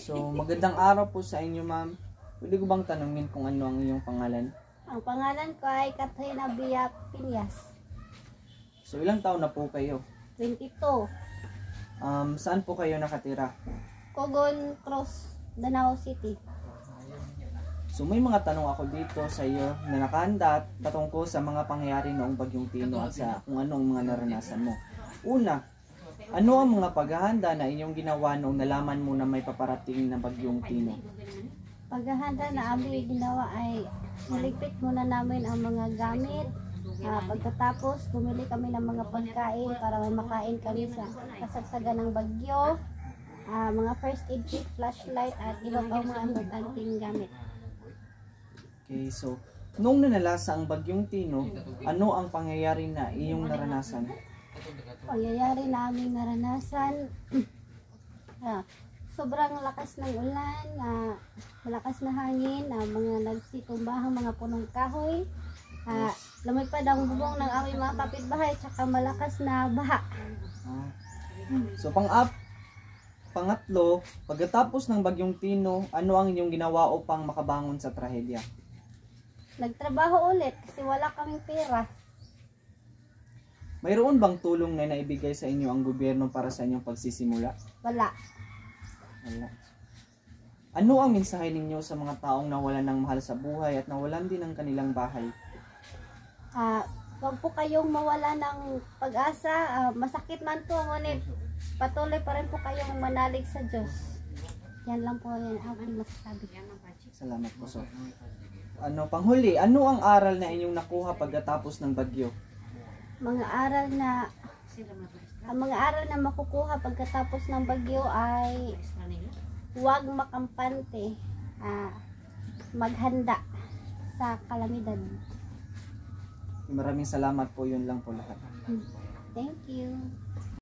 So, magandang araw po sa inyo, ma'am. Pwede ko bang tanungin kung ano ang iyong pangalan? Ang pangalan ko ay Katrina Bia Piñas. So, ilang taon na po kayo? 22. Saan po kayo nakatira? Cogon Cross, Danao City. So, may mga tanong ako dito sa iyo na nakahanda patungkol sa mga pangyayari noong Bagyong Tino at sa kung ano ang mga naranasan mo. Una, ano ang mga paghahanda na inyong ginawa noong nalaman mo na may paparating na Bagyong Tino? Paghahanda na aming ginawa ay niligpit muna namin ang mga gamit. Pagkatapos, bumili kami ng mga pagkain para may makain kami sa kasagsagan ng bagyo. Mga first aid kit, flashlight at iba pang mga importanteng gamit. Okay, so, noong nanalasa ang Bagyong Tino, ano ang pangyayari na iyong naranasan? Pangyayari namin naranasan, sobrang lakas ng ulan, malakas na hangin, mga nagsitumbahang mga punong kahoy, lumipad ang bubong ng aming mga kapitbahay, tsaka malakas na baha. So, pangatlo, pagkatapos ng Bagyong Tino, ano ang inyong ginawa upang makabangon sa trahedya? Nagtrabaho ulit kasi wala kaming pera. Mayroon bang tulong na naibigay sa inyo ang gobyerno para sa inyong pagsisimula? Wala. Wala. Ano ang mensahe ninyo sa mga taong nawalan ng mahal sa buhay at nawalan din ng kanilang bahay? Huwag po kayong mawala ng pag-asa. Masakit man po, ngunit patuloy pa rin po kayong manalig sa Diyos. Yan lang po yan ang aking masasabi. Salamat po, so. Panghuli, ano ang aral na inyong nakuha pagkatapos ng bagyo? Ang mga aral na makukuha pagkatapos ng bagyo ay huwag makampante, maghanda sa kalamidad. Maraming salamat po, yun lang po lahat. Thank you.